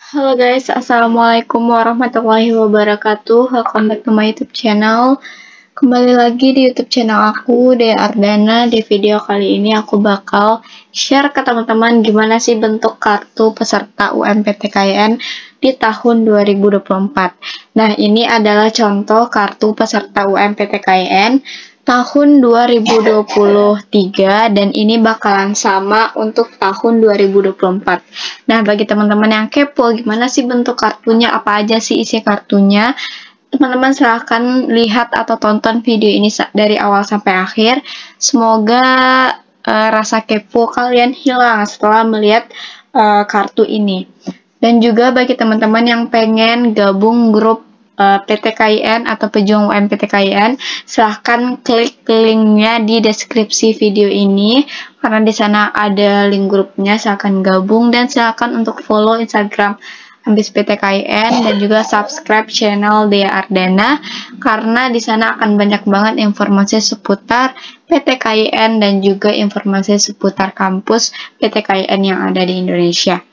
Halo guys, Assalamualaikum warahmatullahi wabarakatuh. Welcome back to my YouTube channel. Kembali lagi di YouTube channel aku, Dea Ardana. Di video kali ini aku bakal share ke teman-teman gimana sih bentuk kartu peserta UMPTKIN di tahun 2024. Nah, ini adalah contoh kartu peserta UMPTKIN tahun 2023 dan ini bakalan sama untuk tahun 2024. Nah, bagi teman-teman yang kepo gimana sih bentuk kartunya, apa aja sih isi kartunya, teman-teman silahkan lihat atau tonton video ini dari awal sampai akhir. Semoga rasa kepo kalian hilang setelah melihat kartu ini. Dan juga bagi teman-teman yang pengen gabung grup PTKIN atau pejuang UMPTKIN, silahkan klik linknya di deskripsi video ini karena di sana ada link grupnya. Silahkan gabung dan silahkan untuk follow Instagram Ambis PTKIN dan juga subscribe channel Dea Ardana karena di sana akan banyak banget informasi seputar PTKIN dan juga informasi seputar kampus PTKIN yang ada di Indonesia.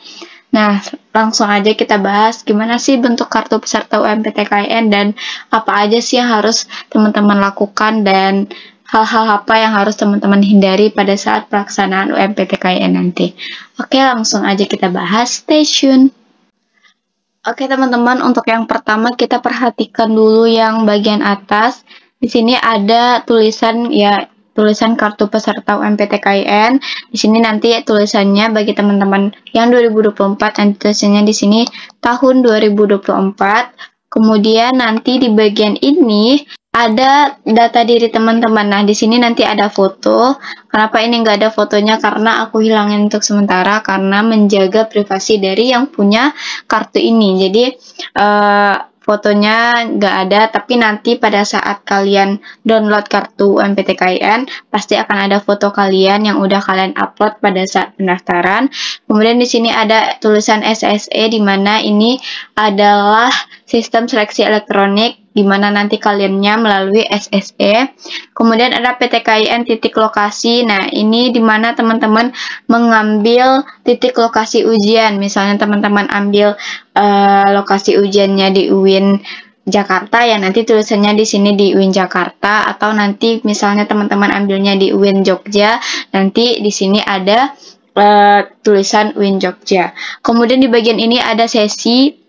Nah, langsung aja kita bahas gimana sih bentuk kartu peserta UMPTKIN dan apa aja sih yang harus teman-teman lakukan dan hal-hal apa yang harus teman-teman hindari pada saat pelaksanaan UMPTKIN nanti. Oke, langsung aja kita bahas. Stay tune. Oke, teman-teman, untuk yang pertama kita perhatikan dulu yang bagian atas. Di sini ada tulisan kartu peserta UMPTKIN. Di sini nanti tulisannya bagi teman-teman yang 2024 nanti tulisannya di sini tahun 2024. Kemudian nanti di bagian ini ada data diri teman-teman. Nah, di sini nanti ada foto. Kenapa ini nggak ada fotonya? Karena aku hilangin untuk sementara karena menjaga privasi dari yang punya kartu ini. Jadi fotonya nggak ada, tapi nanti pada saat kalian download kartu UMPTKIN pasti akan ada foto kalian yang udah kalian upload pada saat pendaftaran. Kemudian di sini ada tulisan SSE di mana ini adalah sistem seleksi elektronik di mana nanti kaliannya melalui SSE. Kemudian ada PTKIN titik lokasi. Nah, ini di mana teman-teman mengambil titik lokasi ujian. Misalnya teman-teman ambil lokasi ujiannya di UIN Jakarta, ya nanti tulisannya di sini di UIN Jakarta, atau nanti misalnya teman-teman ambilnya di UIN Jogja, nanti di sini ada tulisan UIN Jogja. Kemudian di bagian ini ada sesi.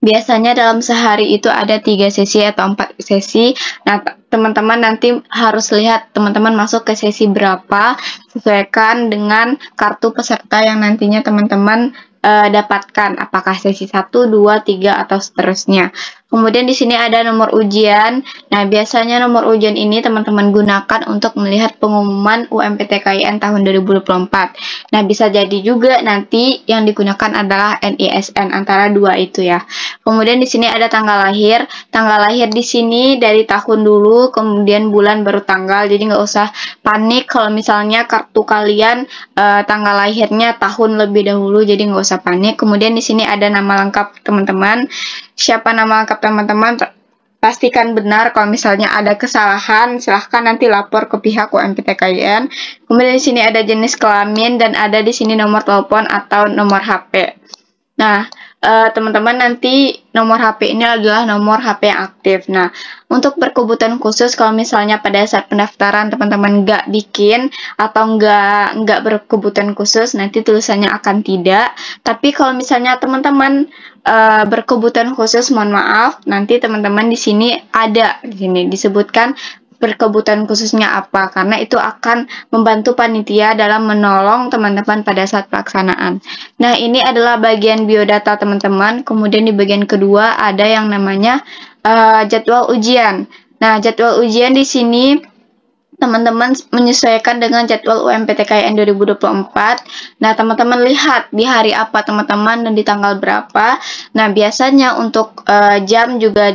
Biasanya dalam sehari itu ada 3 sesi atau 4 sesi. Nah, teman-teman nanti harus lihat teman-teman masuk ke sesi berapa, sesuaikan dengan kartu peserta yang nantinya teman-teman dapatkan, apakah sesi 1, 2, 3 atau seterusnya. Kemudian di sini ada nomor ujian. Nah, biasanya nomor ujian ini teman-teman gunakan untuk melihat pengumuman UMPTKIN tahun 2024. Nah, bisa jadi juga nanti yang digunakan adalah NISN antara dua itu ya. Kemudian di sini ada tanggal lahir. Tanggal lahir di sini dari tahun dulu, kemudian bulan baru tanggal. Jadi nggak usah panik kalau misalnya kartu kalian tanggal lahirnya tahun lebih dahulu. Jadi nggak usah panik. Kemudian di sini ada nama lengkap teman-teman. Siapa nama lengkap teman-teman? Pastikan benar. Kalau misalnya ada kesalahan, silahkan nanti lapor ke pihak UMPTKIN. Kemudian di sini ada jenis kelamin dan ada di sini nomor telepon atau nomor HP. Nah, teman-teman nanti nomor HP ini adalah nomor HP yang aktif. Nah, untuk berkebutuhan khusus kalau misalnya pada saat pendaftaran teman-teman nggak bikin atau nggak berkebutuhan khusus, nanti tulisannya akan tidak. Tapi kalau misalnya teman-teman berkebutuhan khusus, mohon maaf, nanti teman-teman di sini ada di sini disebutkan berkebutuhan khususnya apa, karena itu akan membantu panitia dalam menolong teman-teman pada saat pelaksanaan. Nah, ini adalah bagian biodata teman-teman. Kemudian di bagian kedua ada yang namanya jadwal ujian. Nah, jadwal ujian di sini teman-teman menyesuaikan dengan jadwal UMPTKIN 2024. Nah, teman-teman lihat di hari apa teman-teman dan di tanggal berapa. Nah, biasanya untuk jam juga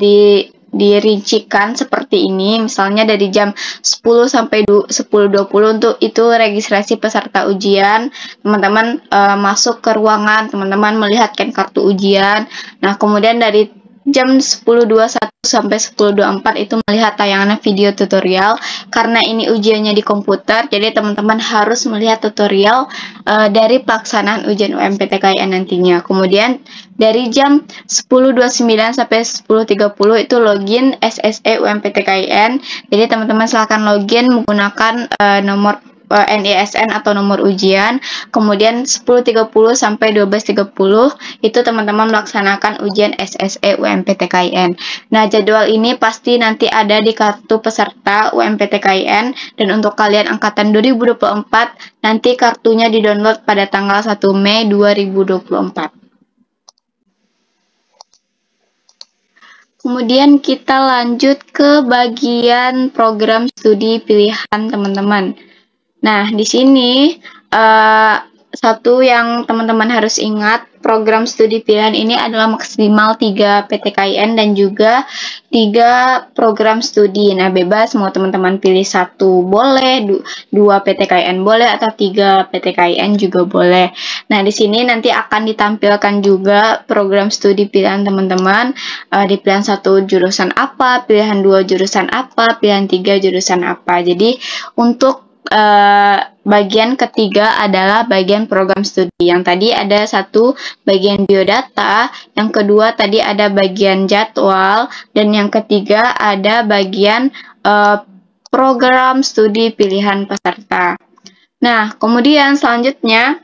dirincikan seperti ini, misalnya dari jam 10 sampai 10.20 untuk itu registrasi peserta ujian. Teman-teman masuk ke ruangan, teman-teman melihatkan kartu ujian. Nah, kemudian dari jam 10.21 sampai 10.24 itu melihat tayangan video tutorial. Karena ini ujiannya di komputer, jadi teman-teman harus melihat tutorial dari pelaksanaan ujian UMPTKIN nantinya. Kemudian dari jam 10.29 sampai 10.30 itu login SSE UMPTKIN. Jadi teman-teman silahkan login menggunakan nomor NISN atau nomor ujian. Kemudian 10.30 sampai 12.30 itu teman-teman melaksanakan ujian SSE UMPTKIN. Nah, jadwal ini pasti nanti ada di kartu peserta UMPTKIN, dan untuk kalian angkatan 2024 nanti kartunya di-download pada tanggal 1 Mei 2024. Kemudian kita lanjut ke bagian program studi pilihan teman-teman. Nah, di sini satu yang teman-teman harus ingat, program studi pilihan ini adalah maksimal 3 PTKIN dan juga 3 program studi. Nah, bebas mau teman-teman pilih 1 boleh, 2 PTKIN boleh, atau 3 PTKIN juga boleh. Nah, di sini nanti akan ditampilkan juga program studi pilihan teman-teman, di pilihan 1 jurusan apa, pilihan 2 jurusan apa, pilihan 3 jurusan apa. Jadi, untuk bagian ketiga adalah bagian program studi. Yang tadi ada 1 bagian biodata, yang kedua tadi ada bagian jadwal, dan yang ketiga ada bagian program studi pilihan peserta. Nah, kemudian selanjutnya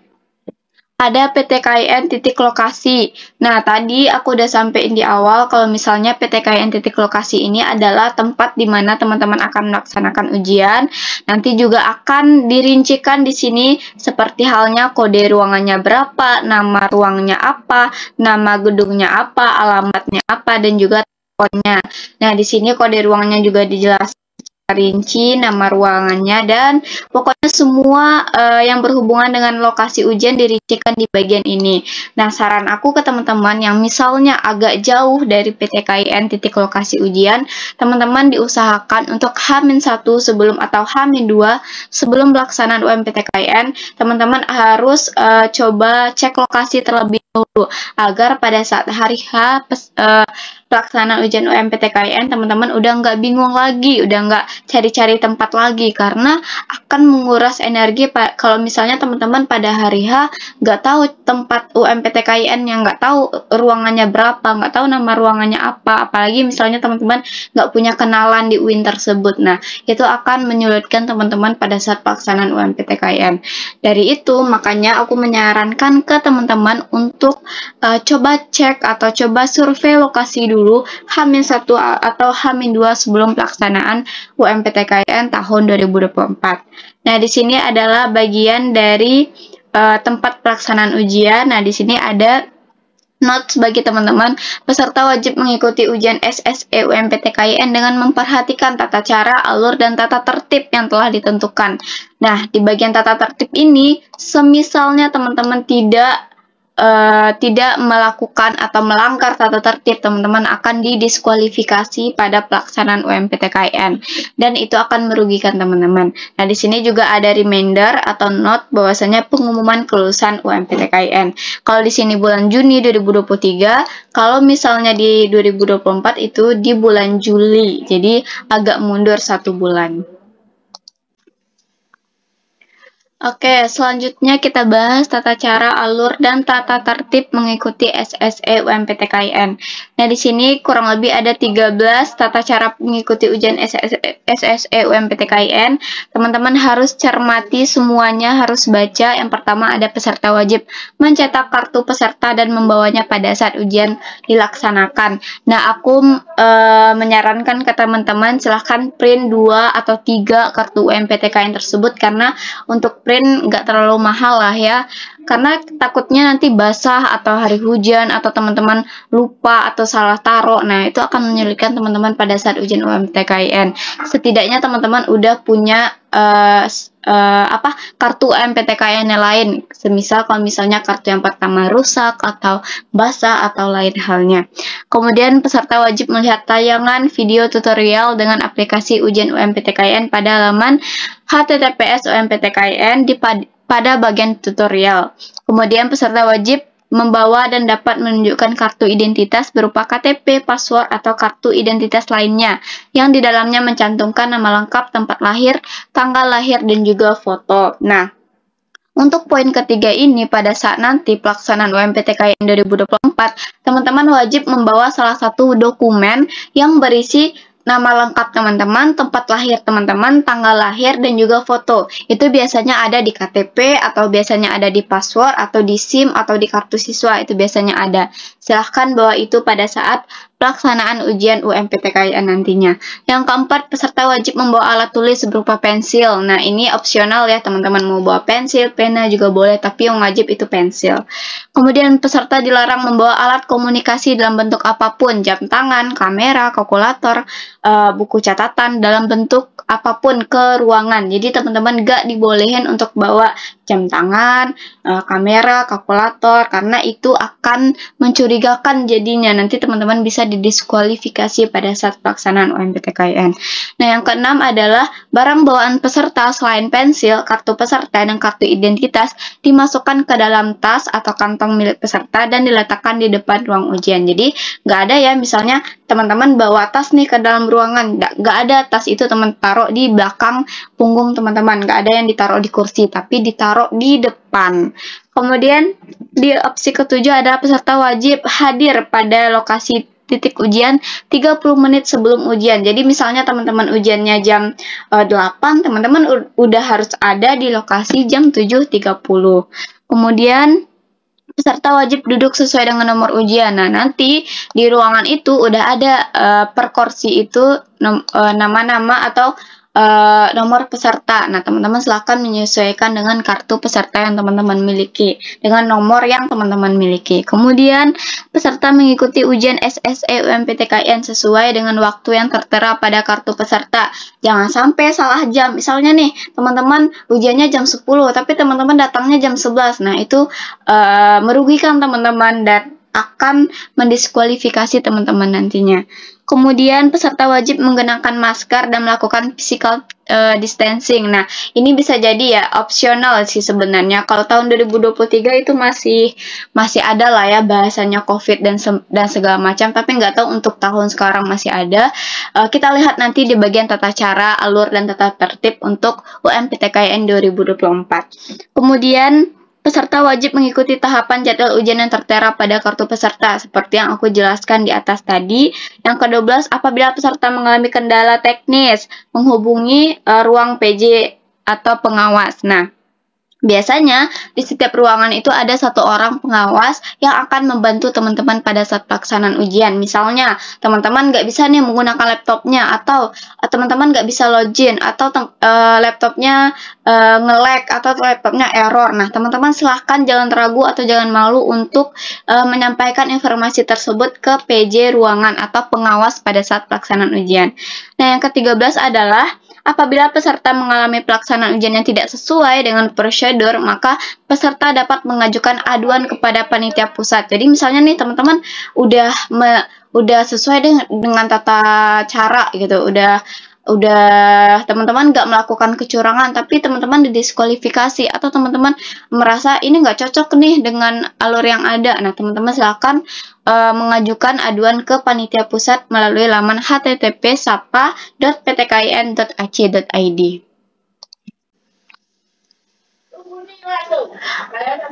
ada PTKIN titik lokasi. Nah, tadi aku udah sampein di awal kalau misalnya PTKIN titik lokasi ini adalah tempat di mana teman-teman akan melaksanakan ujian. Nanti juga akan dirincikan di sini seperti halnya kode ruangannya berapa, nama ruangnya apa, nama gedungnya apa, alamatnya apa, dan juga teleponnya. Nah, di sini kode ruangnya juga dijelaskan rinci, nama ruangannya, dan pokoknya semua yang berhubungan dengan lokasi ujian dirincikan di bagian ini. Nah, saran aku ke teman-teman yang misalnya agak jauh dari PTKIN titik lokasi ujian, teman-teman diusahakan untuk H-1 sebelum atau H-2 sebelum pelaksanaan UMPTKIN, teman-teman harus coba cek lokasi terlebih dahulu agar pada saat hari H pelaksanaan ujian UMPTKIN teman-teman udah nggak bingung lagi, udah nggak cari-cari tempat lagi, karena akan menguras energi kalau misalnya teman-teman pada hari H nggak tahu tempat UMPTKIN, yang nggak tahu ruangannya berapa, nggak tahu nama ruangannya apa, apalagi misalnya teman-teman nggak punya kenalan di UIN tersebut. Nah, itu akan menyulitkan teman-teman pada saat pelaksanaan UMPTKIN. Dari itu makanya aku menyarankan ke teman-teman untuk coba cek atau coba survei lokasi dulu H-1 atau H-2 sebelum pelaksanaan UMPTKIN tahun 2024. Nah, di sini adalah bagian dari tempat pelaksanaan ujian. Nah, di sini ada notes bagi teman-teman. Peserta wajib mengikuti ujian SSE UMPTKIN dengan memperhatikan tata cara, alur, dan tata tertib yang telah ditentukan. Nah, di bagian tata tertib ini, semisalnya teman-teman tidak melakukan atau melanggar tata tertib, teman-teman akan didiskualifikasi pada pelaksanaan UMPTKIN, dan itu akan merugikan teman-teman. Nah, di sini juga ada reminder atau note bahwasanya pengumuman kelulusan UMPTKIN. Kalau di sini bulan Juni 2023, kalau misalnya di 2024 itu di bulan Juli, jadi agak mundur 1 bulan. Oke, selanjutnya kita bahas tata cara, alur, dan tata tertib mengikuti SSE UMPTKIN. Nah, di sini kurang lebih ada 13 tata cara mengikuti ujian SSE UMPTKIN. Teman-teman harus cermati semuanya, harus baca. Yang pertama ada peserta wajib mencetak kartu peserta dan membawanya pada saat ujian dilaksanakan. Nah, aku menyarankan ke teman-teman silahkan print 2 atau 3 kartu UMPTKIN tersebut, karena untuk print nggak terlalu mahal lah ya, karena takutnya nanti basah atau hari hujan atau teman-teman lupa atau salah taruh. Nah, itu akan menyulitkan teman-teman pada saat ujian UMPTKIN. Setidaknya teman-teman udah punya kartu UMPTKIN yang lain, semisal kalau misalnya kartu yang pertama rusak atau basah atau lain halnya. Kemudian peserta wajib melihat tayangan video tutorial dengan aplikasi ujian UMPTKIN pada laman https UMPTKIN pada bagian tutorial. Kemudian peserta wajib membawa dan dapat menunjukkan kartu identitas berupa KTP, password, atau kartu identitas lainnya yang di dalamnya mencantumkan nama lengkap, tempat lahir, tanggal lahir, dan juga foto. Nah, untuk poin ketiga ini, pada saat nanti pelaksanaan UMPTKIN 2024, teman-teman wajib membawa salah satu dokumen yang berisi nama lengkap teman-teman, tempat lahir teman-teman, tanggal lahir, dan juga foto. Itu biasanya ada di KTP, atau biasanya ada di password, atau di SIM, atau di kartu siswa, itu biasanya ada. Silahkan bawa itu pada saat pelaksanaan ujian UMPTKIN nantinya. Yang keempat, peserta wajib membawa alat tulis berupa pensil. Nah, ini opsional ya teman-teman, mau bawa pensil, pena juga boleh, tapi yang wajib itu pensil. Kemudian peserta dilarang membawa alat komunikasi dalam bentuk apapun, jam tangan, kamera, kalkulator, buku catatan dalam bentuk apapun ke ruangan. Jadi teman-teman gak dibolehin untuk bawa jam tangan, kamera, kalkulator, karena itu akan mencurigakan jadinya. Nanti teman-teman bisa didiskualifikasi pada saat pelaksanaan UMPTKIN. Nah, yang keenam adalah barang bawaan peserta selain pensil, kartu peserta, dan kartu identitas dimasukkan ke dalam tas atau kantong milik peserta dan diletakkan di depan ruang ujian. Jadi nggak ada ya misalnya teman-teman bawa tas nih ke dalam ruangan, nggak ada, tas itu teman taruh di belakang punggung teman-teman, nggak ada yang ditaruh di kursi, tapi ditaruh di depan. Kemudian di opsi ketujuh adalah peserta wajib hadir pada lokasi titik ujian 30 menit sebelum ujian. Jadi misalnya teman-teman ujiannya jam 8, teman-teman udah harus ada di lokasi jam 7.30. Kemudian peserta wajib duduk sesuai dengan nomor ujian. Nah, nanti di ruangan itu udah ada per kursi itu nama-nama atau nomor peserta. Nah, teman-teman silahkan menyesuaikan dengan kartu peserta yang teman-teman miliki, dengan nomor yang teman-teman miliki. Kemudian, peserta mengikuti ujian SSE UMPTKIN sesuai dengan waktu yang tertera pada kartu peserta. Jangan sampai salah jam. Misalnya nih, teman-teman ujiannya jam 10, tapi teman-teman datangnya jam 11. Nah, itu merugikan teman-teman dan akan mendiskualifikasi teman-teman nantinya. Kemudian peserta wajib mengenakan masker dan melakukan physical distancing. Nah, ini bisa jadi ya opsional sih sebenarnya. Kalau tahun 2023 itu masih ada lah ya bahasanya COVID dan segala macam, tapi nggak tahu untuk tahun sekarang masih ada. Kita lihat nanti di bagian tata cara, alur, dan tata tertib untuk UMPTKIN 2024. Kemudian peserta wajib mengikuti tahapan jadwal ujian yang tertera pada kartu peserta, seperti yang aku jelaskan di atas tadi. Yang ke-12, apabila peserta mengalami kendala teknis, menghubungi ruang PJ atau pengawas. Nah, biasanya di setiap ruangan itu ada satu orang pengawas yang akan membantu teman-teman pada saat pelaksanaan ujian. Misalnya, teman-teman nggak bisa nih menggunakan laptopnya, atau teman-teman nggak bisa login, atau laptopnya nge-lag, atau laptopnya error. Nah, teman-teman silahkan jangan ragu atau jangan malu untuk menyampaikan informasi tersebut ke PJ ruangan atau pengawas pada saat pelaksanaan ujian. Nah, yang ke-13 adalah apabila peserta mengalami pelaksanaan ujian yang tidak sesuai dengan prosedur, maka peserta dapat mengajukan aduan kepada panitia pusat. Jadi misalnya nih teman-teman udah sesuai dengan tata cara gitu, udah teman-teman nggak melakukan kecurangan, tapi teman-teman didiskualifikasi, atau teman-teman merasa ini nggak cocok nih dengan alur yang ada. Nah, teman-teman silakan mengajukan aduan ke panitia pusat melalui laman http://sapa.ptkin.ac.id.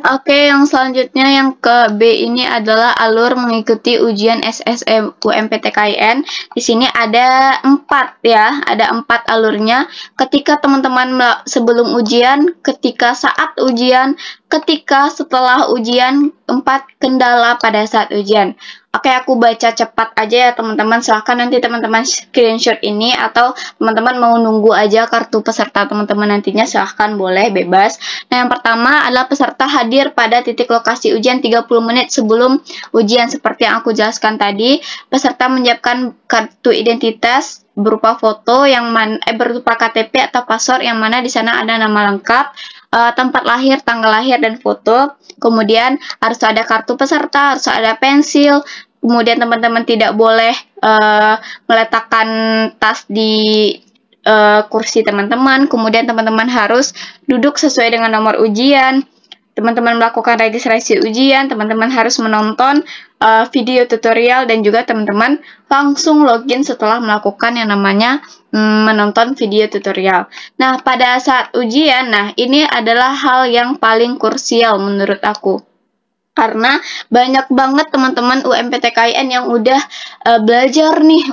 Oke, yang selanjutnya yang ke B ini adalah alur mengikuti ujian SSE UMPTKIN. Di sini ada 4 ya, ada 4 alurnya. Ketika teman-teman sebelum ujian, ketika saat ujian, ketika setelah ujian, 4 kendala pada saat ujian. Oke, aku baca cepat aja ya teman-teman. Silahkan nanti teman-teman screenshot ini, atau teman-teman mau nunggu aja kartu peserta teman-teman nantinya, silahkan, boleh, bebas. Nah, yang pertama adalah peserta hadir pada titik lokasi ujian 30 menit sebelum ujian. Seperti yang aku jelaskan tadi, peserta menyiapkan kartu identitas berupa foto yang berupa KTP atau password yang mana di sana ada nama lengkap, tempat lahir, tanggal lahir, dan foto. Kemudian harus ada kartu peserta, harus ada pensil. Kemudian teman-teman tidak boleh meletakkan tas di kursi teman-teman. Kemudian teman-teman harus duduk sesuai dengan nomor ujian. teman-teman melakukan registrasi ujian, teman-teman harus menonton video tutorial dan juga teman-teman langsung login setelah melakukan yang namanya menonton video tutorial. Nah, pada saat ujian, nah ini adalah hal yang paling krusial menurut aku. Karena banyak banget teman-teman UMPTKIN yang udah belajar nih,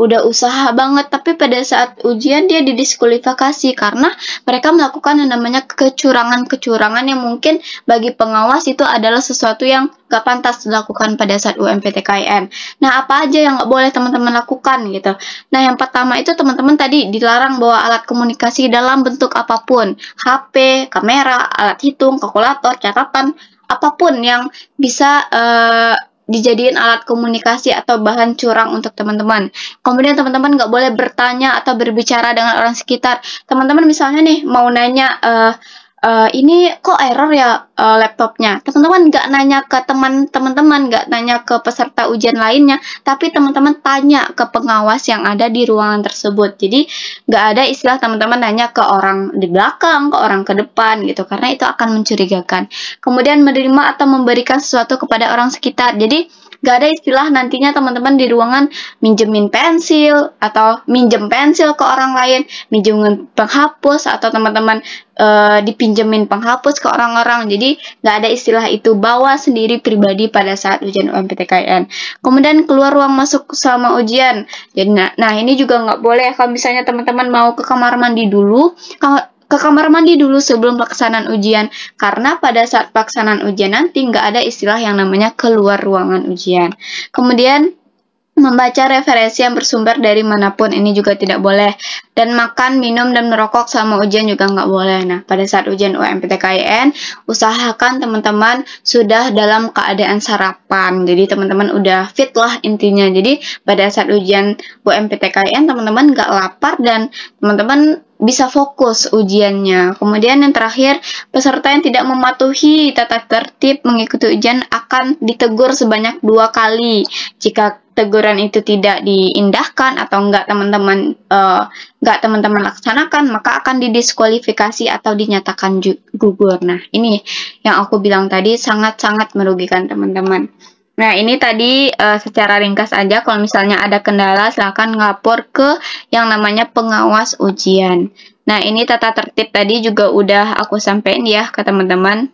udah usaha banget, tapi pada saat ujian dia didiskualifikasi karena mereka melakukan yang namanya kecurangan-kecurangan yang mungkin bagi pengawas itu adalah sesuatu yang gak pantas dilakukan pada saat UMPTKIN. Nah, apa aja yang gak boleh teman-teman lakukan gitu. Nah, yang pertama itu teman-teman tadi dilarang bawa alat komunikasi dalam bentuk apapun, HP, kamera, alat hitung, kalkulator, catatan, apapun yang bisa dijadiin alat komunikasi atau bahan curang untuk teman-teman. Kemudian teman-teman nggak boleh bertanya atau berbicara dengan orang sekitar. Teman-teman misalnya nih mau nanya, ini kok error ya laptopnya. Teman-teman nggak nanya ke teman-teman, nggak nanya ke peserta ujian lainnya, tapi teman-teman tanya ke pengawas yang ada di ruangan tersebut. Jadi nggak ada istilah teman-teman nanya ke orang di belakang, ke orang ke depan gitu, karena itu akan mencurigakan. Kemudian menerima atau memberikan sesuatu kepada orang sekitar. Jadi nggak ada istilah nantinya teman-teman di ruangan minjemin pensil atau minjem pensil ke orang lain, minjemin penghapus atau teman-teman dipinjemin penghapus ke orang-orang. Jadi nggak ada istilah itu, bawa sendiri pribadi pada saat ujian UMPTKIN. Kemudian keluar ruang masuk selama ujian. Jadi nah ini juga nggak boleh. Kalau misalnya teman-teman mau ke kamar mandi dulu, sebelum pelaksanaan ujian, karena pada saat pelaksanaan ujian nanti nggak ada istilah yang namanya keluar ruangan ujian. Kemudian membaca referensi yang bersumber dari manapun, ini juga tidak boleh. Dan makan, minum, dan merokok selama ujian juga nggak boleh. Nah, pada saat ujian UMPTKIN, usahakan teman-teman sudah dalam keadaan sarapan. Jadi teman-teman udah fit lah intinya. Jadi pada saat ujian UMPTKIN, teman-teman nggak lapar dan teman-teman bisa fokus ujiannya. Kemudian yang terakhir, peserta yang tidak mematuhi tata tertib mengikuti ujian akan ditegur sebanyak 2 kali. Jika teguran itu tidak diindahkan atau enggak teman-teman laksanakan, maka akan didiskualifikasi atau dinyatakan gugur. Nah, ini yang aku bilang tadi sangat-sangat merugikan teman-teman. Nah, ini tadi secara ringkas aja. Kalau misalnya ada kendala, silahkan ngelapor ke yang namanya pengawas ujian. Nah, ini tata tertib tadi juga udah aku sampaikan ya ke teman-teman.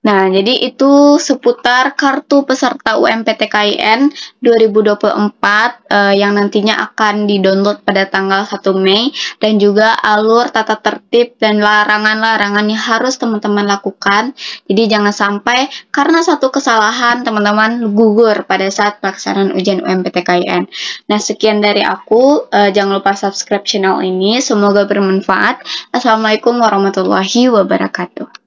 Nah, jadi itu seputar kartu peserta UMPTKIN 2024 yang nantinya akan di-download pada tanggal 1 Mei dan juga alur tata tertib dan larangan-larangan yang harus teman-teman lakukan. Jadi jangan sampai karena satu kesalahan teman-teman gugur pada saat pelaksanaan ujian UMPTKIN. Nah, sekian dari aku. Jangan lupa subscribe channel ini. Semoga bermanfaat. Assalamualaikum warahmatullahi wabarakatuh.